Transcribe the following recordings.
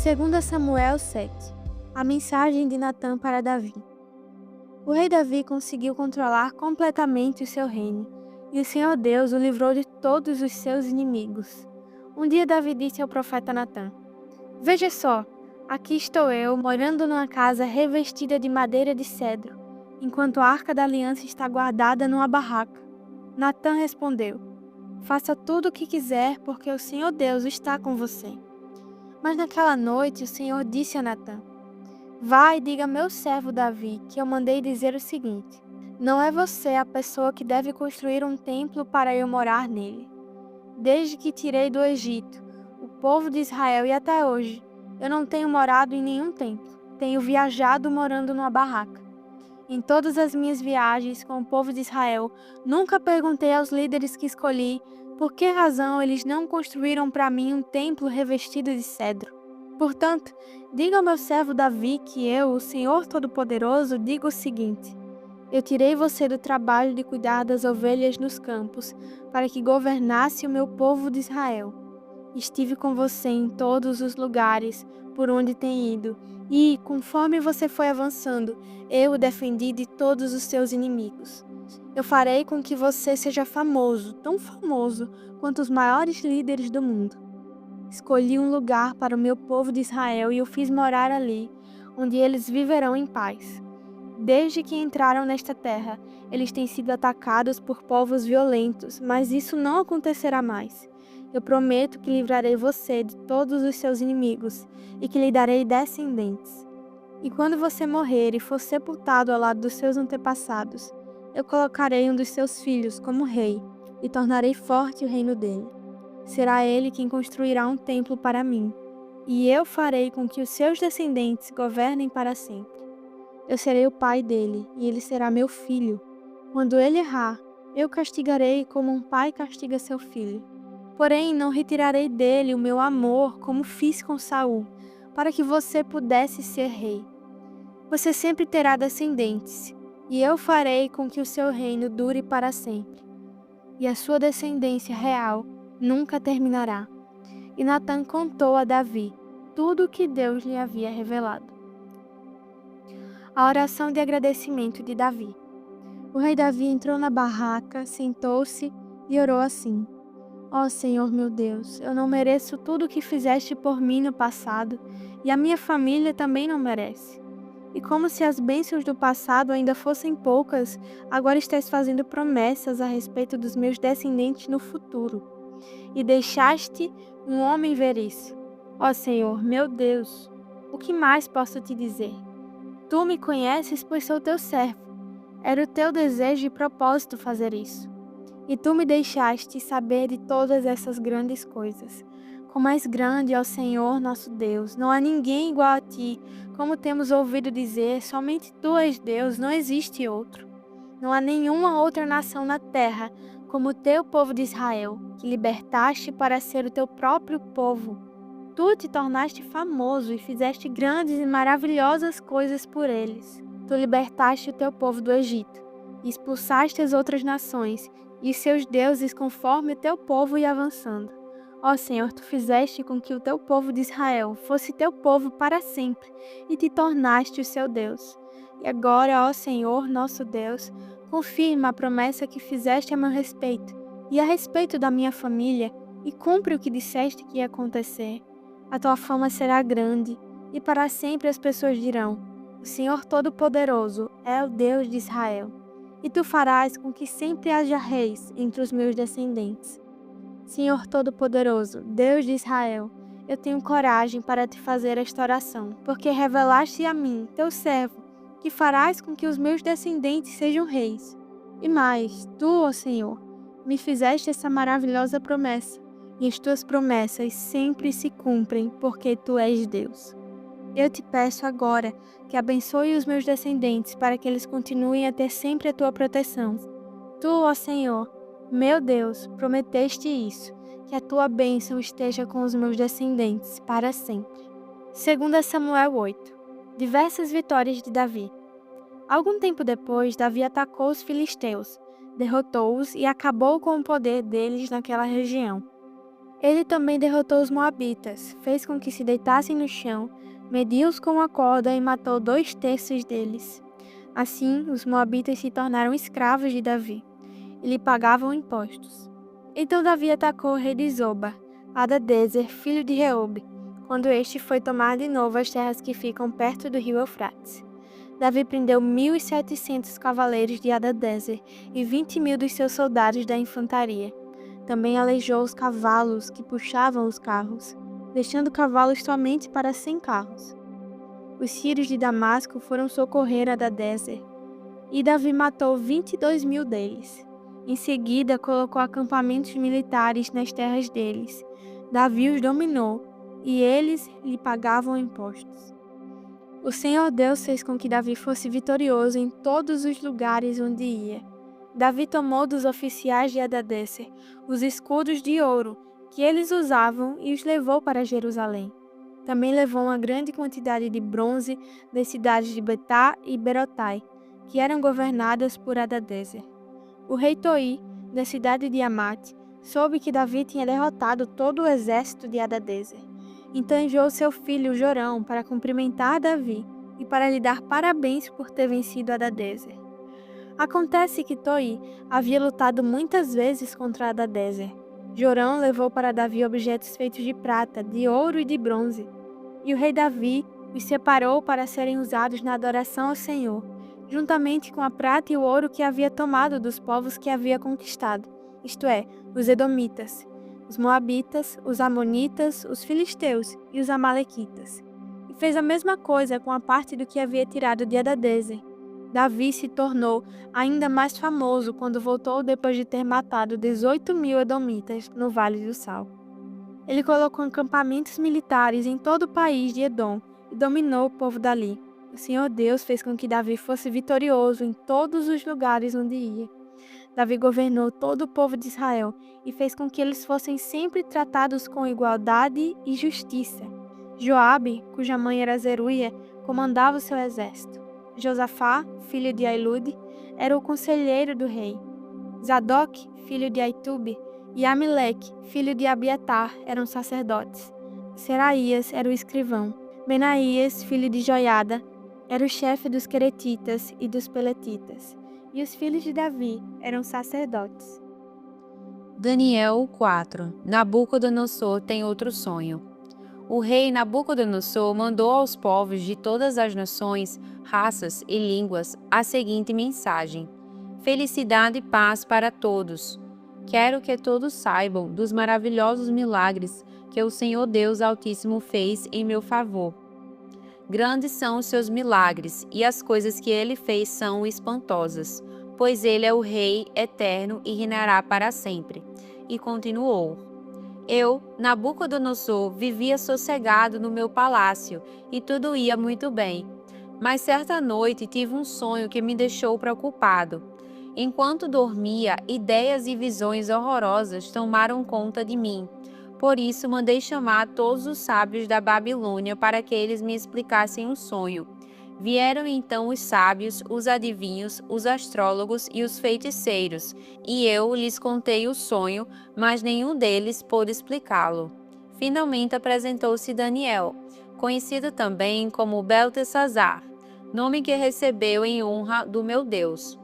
2 Samuel 7. A mensagem de Natã para Davi. O rei Davi conseguiu controlar completamente o seu reino, e o Senhor Deus o livrou de todos os seus inimigos. Um dia Davi disse ao profeta Natã: "Veja só, aqui estou eu morando numa casa revestida de madeira de cedro, enquanto a arca da aliança está guardada numa barraca." Natã respondeu: "Faça tudo o que quiser, porque o Senhor Deus está com você." Mas naquela noite o Senhor disse a Natã: "Vá e diga a meu servo Davi que eu mandei dizer o seguinte: não é você a pessoa que deve construir um templo para eu morar nele. Desde que tirei do Egito o povo de Israel e até hoje, eu não tenho morado em nenhum templo. Tenho viajado morando numa barraca. Em todas as minhas viagens com o povo de Israel, nunca perguntei aos líderes que escolhi por que razão eles não construíram para mim um templo revestido de cedro. Portanto, diga ao meu servo Davi que eu, o Senhor Todo-Poderoso, digo o seguinte: eu tirei você do trabalho de cuidar das ovelhas nos campos, para que governasse o meu povo de Israel. Estive com você em todos os lugares por onde tem ido, e, conforme você foi avançando, eu o defendi de todos os seus inimigos. Eu farei com que você seja famoso, tão famoso quanto os maiores líderes do mundo. Escolhi um lugar para o meu povo de Israel e o fiz morar ali, onde eles viverão em paz. Desde que entraram nesta terra, eles têm sido atacados por povos violentos, mas isso não acontecerá mais. Eu prometo que livrarei você de todos os seus inimigos e que lhe darei descendentes. E quando você morrer e for sepultado ao lado dos seus antepassados, eu colocarei um dos seus filhos como rei e tornarei forte o reino dele. Será ele quem construirá um templo para mim, e eu farei com que os seus descendentes governem para sempre. Eu serei o pai dele, e ele será meu filho. Quando ele errar, eu castigarei como um pai castiga seu filho. Porém, não retirarei dele o meu amor, como fiz com Saul, para que você pudesse ser rei. Você sempre terá descendentes, e eu farei com que o seu reino dure para sempre. E a sua descendência real nunca terminará." E Natã contou a Davi tudo o que Deus lhe havia revelado. A oração de agradecimento de Davi. O rei Davi entrou na barraca, sentou-se e orou assim: "Ó Senhor meu Deus, eu não mereço tudo o que fizeste por mim no passado, e a minha família também não merece. E como se as bênçãos do passado ainda fossem poucas, agora estás fazendo promessas a respeito dos meus descendentes no futuro. E deixaste um homem ver isso. Ó Senhor, meu Deus, o que mais posso te dizer? Tu me conheces, pois sou teu servo. Era o teu desejo e propósito fazer isso. E tu me deixaste saber de todas essas grandes coisas. Como és grande, ó Senhor nosso Deus, não há ninguém igual a ti. Como temos ouvido dizer, somente tu és Deus, não existe outro. Não há nenhuma outra nação na terra como o teu povo de Israel, que libertaste para ser o teu próprio povo. Tu te tornaste famoso e fizeste grandes e maravilhosas coisas por eles. Tu libertaste o teu povo do Egito, e expulsaste as outras nações e seus deuses conforme o teu povo ia avançando. Ó Senhor, tu fizeste com que o teu povo de Israel fosse teu povo para sempre, e te tornaste o seu Deus. E agora, ó Senhor, nosso Deus, confirma a promessa que fizeste a meu respeito, e a respeito da minha família, e cumpre o que disseste que ia acontecer. A tua fama será grande, e para sempre as pessoas dirão: o Senhor Todo-Poderoso é o Deus de Israel. E tu farás com que sempre haja reis entre os meus descendentes. Senhor Todo-Poderoso, Deus de Israel, eu tenho coragem para te fazer esta oração, porque revelaste a mim, teu servo, que farás com que os meus descendentes sejam reis. E mais, tu, ó Senhor, me fizeste essa maravilhosa promessa, e as tuas promessas sempre se cumprem, porque tu és Deus. Eu te peço agora que abençoe os meus descendentes para que eles continuem a ter sempre a tua proteção. Tu, ó Senhor, meu Deus, prometeste isso, que a tua bênção esteja com os meus descendentes para sempre." 2 Samuel 8. Diversas vitórias de Davi. Algum tempo depois, Davi atacou os filisteus, derrotou-os e acabou com o poder deles naquela região. Ele também derrotou os moabitas, fez com que se deitassem no chão, mediu-os com uma corda e matou 2/3 deles. Assim, os moabitas se tornaram escravos de Davi e lhe pagavam impostos. Então Davi atacou o rei de Zoba, Hadadezer, filho de Reobe, quando este foi tomar de novo as terras que ficam perto do rio Eufrates. Davi prendeu 1.700 cavaleiros de Hadadezer e 20.000 dos seus soldados da infantaria. Também aleijou os cavalos que puxavam os carros, deixando cavalos somente para 100 carros. Os sírios de Damasco foram socorrer Hadadezer, e Davi matou 22.000 deles. Em seguida, colocou acampamentos militares nas terras deles. Davi os dominou, e eles lhe pagavam impostos. O Senhor Deus fez com que Davi fosse vitorioso em todos os lugares onde ia. Davi tomou dos oficiais de Hadadezer os escudos de ouro que eles usavam e os levou para Jerusalém. Também levou uma grande quantidade de bronze das cidades de Betá e Berotai, que eram governadas por Hadadezer. O rei Toi, da cidade de Amate, soube que Davi tinha derrotado todo o exército de Hadadezer. Então enviou seu filho Jorão para cumprimentar Davi e para lhe dar parabéns por ter vencido Hadadezer. Acontece que Toi havia lutado muitas vezes contra Hadadezer. Jorão levou para Davi objetos feitos de prata, de ouro e de bronze. E o rei Davi os separou para serem usados na adoração ao Senhor, juntamente com a prata e o ouro que havia tomado dos povos que havia conquistado, isto é, os edomitas, os moabitas, os amonitas, os filisteus e os amalequitas. E fez a mesma coisa com a parte do que havia tirado de Hadadezer. Davi se tornou ainda mais famoso quando voltou depois de ter matado 18.000 edomitas no Vale do Sal. Ele colocou acampamentos militares em todo o país de Edom e dominou o povo dali. O Senhor Deus fez com que Davi fosse vitorioso em todos os lugares onde ia. Davi governou todo o povo de Israel e fez com que eles fossem sempre tratados com igualdade e justiça. Joabe, cuja mãe era Zeruia, comandava o seu exército. Josafá, filho de Ailude, era o conselheiro do rei. Zadok, filho de Aitube, e Amileque, filho de Abiatar, eram sacerdotes. Seraías era o escrivão. Benaías, filho de Joiada, era o chefe dos queretitas e dos peletitas. E os filhos de Davi eram sacerdotes. Daniel 4. Nabucodonosor tem outro sonho. O rei Nabucodonosor mandou aos povos de todas as nações, raças e línguas a seguinte mensagem: Felicidade e paz para todos. Quero que todos saibam dos maravilhosos milagres que o Senhor Deus Altíssimo fez em meu favor. Grandes são os seus milagres, e as coisas que ele fez são espantosas, pois ele é o Rei eterno e reinará para sempre. E continuou: Eu, Nabucodonosor, vivia sossegado no meu palácio, e tudo ia muito bem. Mas certa noite tive um sonho que me deixou preocupado. Enquanto dormia, ideias e visões horrorosas tomaram conta de mim. Por isso mandei chamar todos os sábios da Babilônia para que eles me explicassem o sonho. Vieram então os sábios, os adivinhos, os astrólogos e os feiticeiros, e eu lhes contei o sonho, mas nenhum deles pôde explicá-lo. Finalmente apresentou-se Daniel, conhecido também como Beltesazar, nome que recebeu em honra do meu Deus.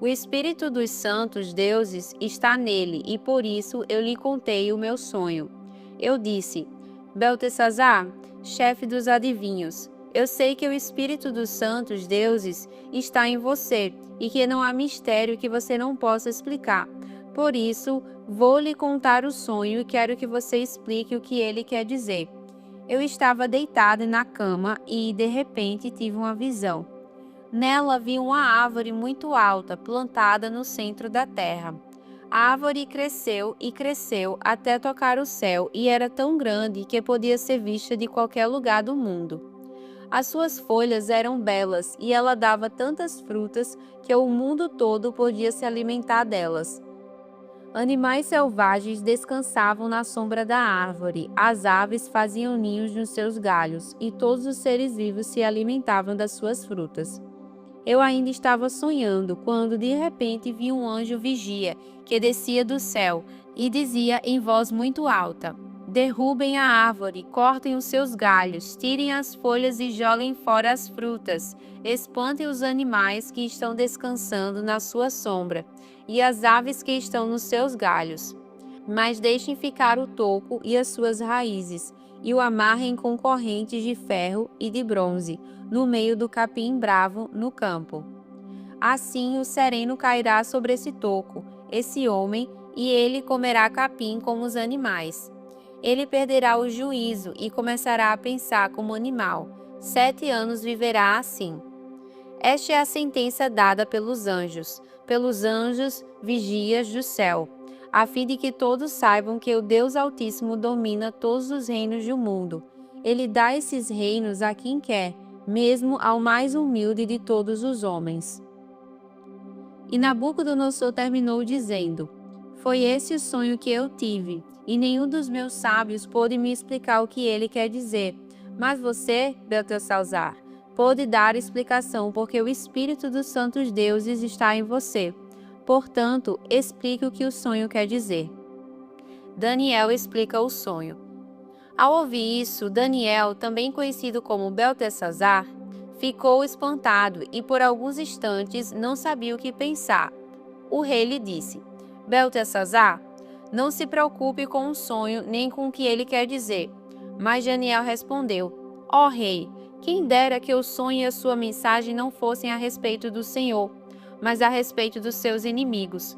O espírito dos santos deuses está nele, e por isso eu lhe contei o meu sonho. Eu disse: Beltesazar, chefe dos adivinhos, eu sei que o espírito dos santos deuses está em você e que não há mistério que você não possa explicar. Por isso, vou lhe contar o sonho e quero que você explique o que ele quer dizer. Eu estava deitada na cama e, de repente, tive uma visão. Nela vi uma árvore muito alta, plantada no centro da terra. A árvore cresceu e cresceu até tocar o céu e era tão grande que podia ser vista de qualquer lugar do mundo. As suas folhas eram belas e ela dava tantas frutas que o mundo todo podia se alimentar delas. Animais selvagens descansavam na sombra da árvore, as aves faziam ninhos nos seus galhos e todos os seres vivos se alimentavam das suas frutas. Eu ainda estava sonhando quando de repente vi um anjo vigia que descia do céu, e dizia em voz muito alta: derrubem a árvore, cortem os seus galhos, tirem as folhas e joguem fora as frutas, espantem os animais que estão descansando na sua sombra e as aves que estão nos seus galhos. Mas deixem ficar o toco e as suas raízes, e o amarrem com correntes de ferro e de bronze, no meio do capim bravo no campo. Assim o sereno cairá sobre esse toco, esse homem, e ele comerá capim como os animais. Ele perderá o juízo e começará a pensar como animal. 7 anos viverá assim. Esta é a sentença dada pelos anjos vigias do céu, a fim de que todos saibam que o Deus Altíssimo domina todos os reinos do mundo. Ele dá esses reinos a quem quer, mesmo ao mais humilde de todos os homens. E Nabucodonosor terminou dizendo: foi esse o sonho que eu tive, e nenhum dos meus sábios pôde me explicar o que ele quer dizer. Mas você, Beltesazar, pôde dar explicação, porque o Espírito dos Santos Deuses está em você. Portanto, explique o que o sonho quer dizer. Daniel explica o sonho. Ao ouvir isso, Daniel, também conhecido como Beltesazar, ficou espantado e por alguns instantes não sabia o que pensar. O rei lhe disse: Beltesazar, não se preocupe com o sonho nem com o que ele quer dizer. Mas Daniel respondeu: ó rei, quem dera que o sonho e a sua mensagem não fossem a respeito do Senhor, mas a respeito dos seus inimigos.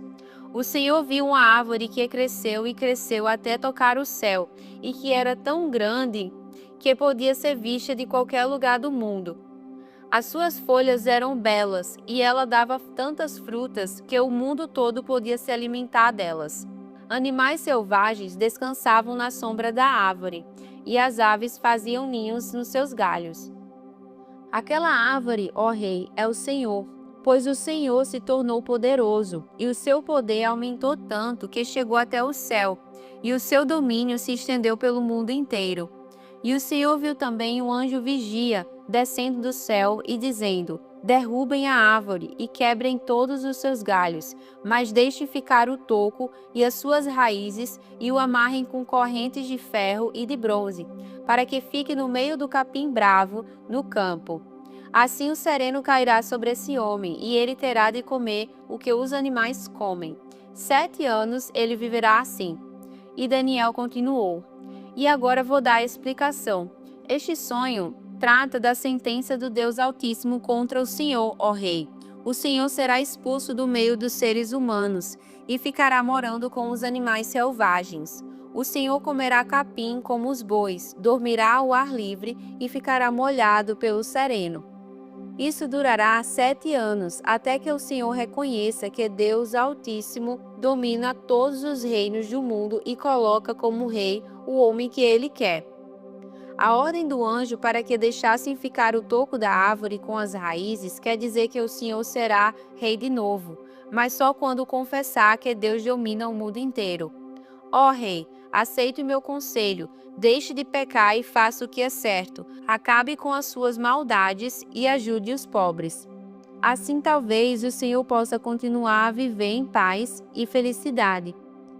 O Senhor viu uma árvore que cresceu e cresceu até tocar o céu, e que era tão grande que podia ser vista de qualquer lugar do mundo. As suas folhas eram belas, e ela dava tantas frutas que o mundo todo podia se alimentar delas. Animais selvagens descansavam na sombra da árvore, e as aves faziam ninhos nos seus galhos. Aquela árvore, ó rei, é o Senhor, pois o Senhor se tornou poderoso, e o seu poder aumentou tanto que chegou até o céu, e o seu domínio se estendeu pelo mundo inteiro. E o Senhor viu também um anjo vigia descendo do céu e dizendo: derrubem a árvore e quebrem todos os seus galhos, mas deixem ficar o toco e as suas raízes e o amarrem com correntes de ferro e de bronze, para que fique no meio do capim bravo no campo. Assim o sereno cairá sobre esse homem, e ele terá de comer o que os animais comem. 7 anos ele viverá assim. E Daniel continuou: e agora vou dar a explicação. Este sonho trata da sentença do Deus Altíssimo contra o Senhor, ó rei. O Senhor será expulso do meio dos seres humanos e ficará morando com os animais selvagens. O Senhor comerá capim como os bois, dormirá ao ar livre e ficará molhado pelo sereno. Isso durará 7 anos, até que o Senhor reconheça que Deus Altíssimo domina todos os reinos do mundo e coloca como rei o homem que ele quer. A ordem do anjo para que deixassem ficar o toco da árvore com as raízes quer dizer que o Senhor será rei de novo, mas só quando confessar que Deus domina o mundo inteiro. Ó rei, aceite o meu conselho, deixe de pecar e faça o que é certo, acabe com as suas maldades e ajude os pobres. Assim talvez o Senhor possa continuar a viver em paz e felicidade.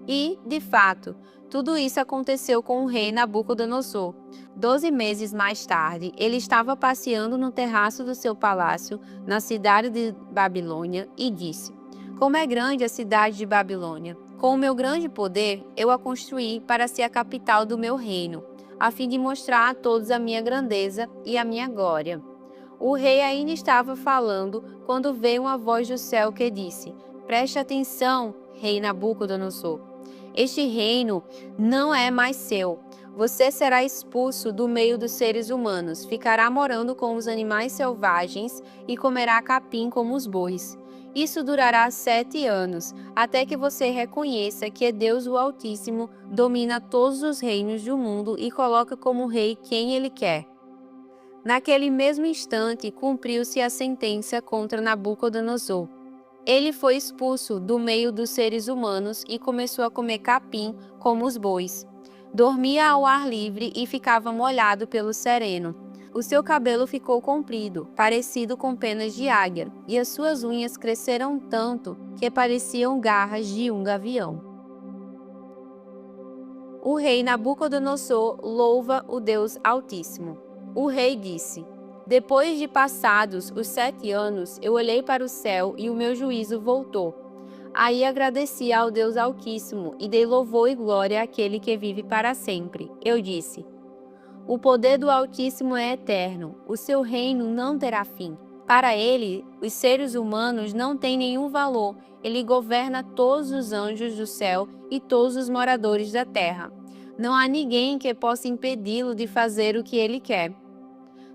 E, de fato, tudo isso aconteceu com o rei Nabucodonosor. 12 meses mais tarde, ele estava passeando no terraço do seu palácio, na cidade de Babilônia, e disse: como é grande a cidade de Babilônia! Com o meu grande poder, eu a construí para ser a capital do meu reino, a fim de mostrar a todos a minha grandeza e a minha glória. O rei ainda estava falando quando veio uma voz do céu que disse: preste atenção, rei Nabucodonosor. Este reino não é mais seu. Você será expulso do meio dos seres humanos, ficará morando com os animais selvagens e comerá capim como os bois. Isso durará 7 anos, até que você reconheça que Deus o Altíssimo domina todos os reinos do mundo e coloca como rei quem ele quer. Naquele mesmo instante, cumpriu-se a sentença contra Nabucodonosor. Ele foi expulso do meio dos seres humanos e começou a comer capim como os bois. Dormia ao ar livre e ficava molhado pelo sereno. O seu cabelo ficou comprido, parecido com penas de águia, e as suas unhas cresceram tanto que pareciam garras de um gavião. O rei Nabucodonosor louva o Deus Altíssimo. O rei disse: Depois de passados os 7 anos, eu olhei para o céu e o meu juízo voltou. Aí agradeci ao Deus Altíssimo e dei louvor e glória àquele que vive para sempre. Eu disse: O poder do Altíssimo é eterno, o seu reino não terá fim. Para ele, os seres humanos não têm nenhum valor. Ele governa todos os anjos do céu e todos os moradores da terra. Não há ninguém que possa impedi-lo de fazer o que ele quer.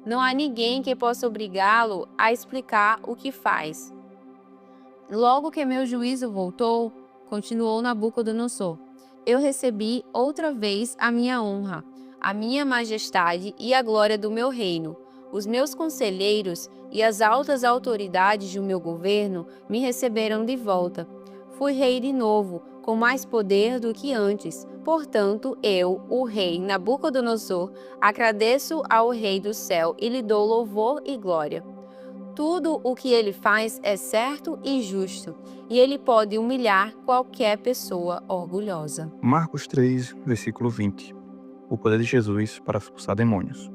Não há ninguém que possa obrigá-lo a explicar o que faz. Logo que meu juízo voltou, continuou Nabucodonosor, eu recebi outra vez a minha honra, a minha majestade e a glória do meu reino. Os meus conselheiros e as altas autoridades do meu governo me receberam de volta. Fui rei de novo, com mais poder do que antes. Portanto, eu, o rei Nabucodonosor, agradeço ao Rei do céu e lhe dou louvor e glória. Tudo o que ele faz é certo e justo, e ele pode humilhar qualquer pessoa orgulhosa. Marcos 3, versículo 20. O poder de Jesus para expulsar demônios.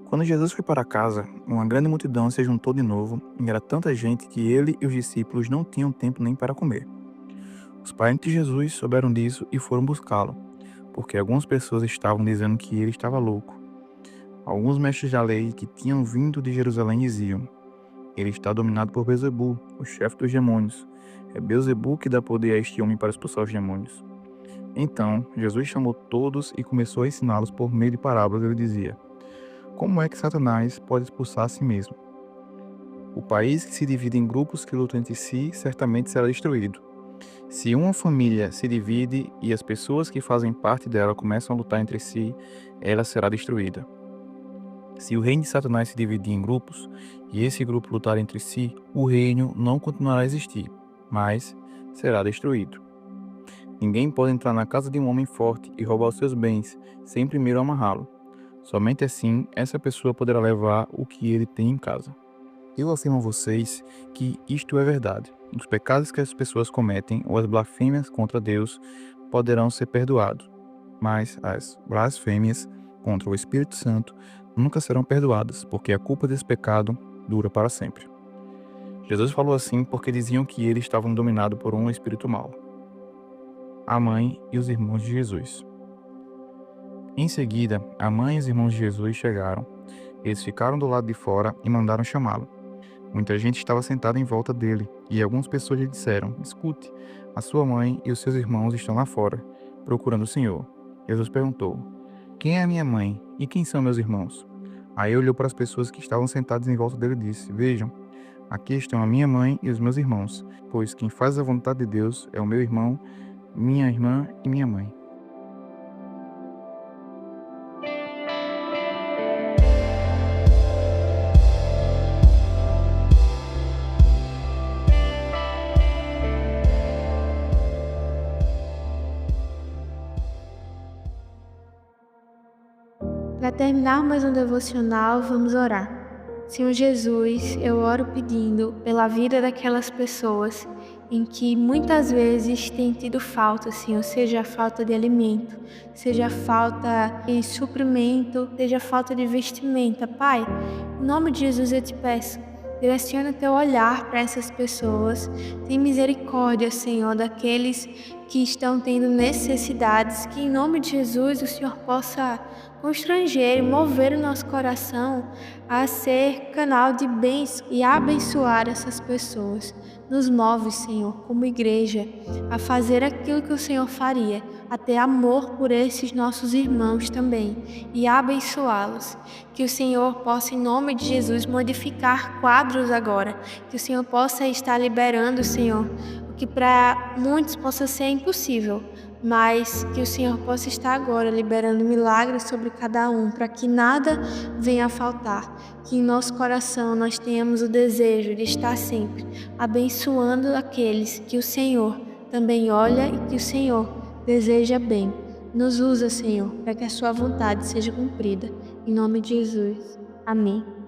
Quando Jesus foi para casa, uma grande multidão se juntou de novo, e era tanta gente que ele e os discípulos não tinham tempo nem para comer. Os parentes de Jesus souberam disso e foram buscá-lo, porque algumas pessoas estavam dizendo que ele estava louco. Alguns mestres da lei que tinham vindo de Jerusalém diziam: Ele está dominado por Beelzebu, o chefe dos demônios. É Beelzebu que dá poder a este homem para expulsar os demônios. Então, Jesus chamou todos e começou a ensiná-los por meio de parábolas. Ele dizia: Como é que Satanás pode expulsar a si mesmo? O país que se divide em grupos que lutam entre si certamente será destruído. Se uma família se divide e as pessoas que fazem parte dela começam a lutar entre si, ela será destruída. Se o reino de Satanás se dividir em grupos e esse grupo lutar entre si, o reino não continuará a existir, mas será destruído. Ninguém pode entrar na casa de um homem forte e roubar os seus bens sem primeiro amarrá-lo. Somente assim essa pessoa poderá levar o que ele tem em casa. Eu afirmo a vocês que isto é verdade. Os pecados que as pessoas cometem ou as blasfêmias contra Deus poderão ser perdoados, mas as blasfêmias contra o Espírito Santo nunca serão perdoadas, porque a culpa desse pecado dura para sempre. Jesus falou assim porque diziam que eles estavam dominados por um espírito mau. A mãe e os irmãos de Jesus. Em seguida, a mãe e os irmãos de Jesus chegaram. Eles ficaram do lado de fora e mandaram chamá-lo. Muita gente estava sentada em volta dele, e algumas pessoas lhe disseram: Escute, a sua mãe e os seus irmãos estão lá fora, procurando o Senhor. Jesus perguntou: Quem é a minha mãe e quem são meus irmãos? Aí olhou para as pessoas que estavam sentadas em volta dele e disse: Vejam, aqui estão a minha mãe e os meus irmãos, pois quem faz a vontade de Deus é o meu irmão, minha irmã e minha mãe. Para terminar mais um devocional, vamos orar. Senhor Jesus, eu oro pedindo pela vida daquelas pessoas em que muitas vezes tem tido falta, Senhor, seja falta de alimento, seja falta de suprimento, seja falta de vestimenta. Pai, em nome de Jesus eu te peço, direciona teu olhar para essas pessoas, tem misericórdia, Senhor, daqueles que estão tendo necessidades, que em nome de Jesus o Senhor possa constranger e mover o nosso coração a ser canal de bênção e abençoar essas pessoas. Nos move, Senhor, como igreja, a fazer aquilo que o Senhor faria, a ter amor por esses nossos irmãos também e abençoá-los. Que o Senhor possa, em nome de Jesus, modificar quadros agora, que o Senhor possa estar liberando, Senhor, o que para muitos possa ser impossível, mas que o Senhor possa estar agora liberando milagres sobre cada um, para que nada venha a faltar, que em nosso coração nós tenhamos o desejo de estar sempre abençoando aqueles que o Senhor também olha e que o Senhor deseja bem. Nos usa, Senhor, para que a sua vontade seja cumprida. Em nome de Jesus. Amém.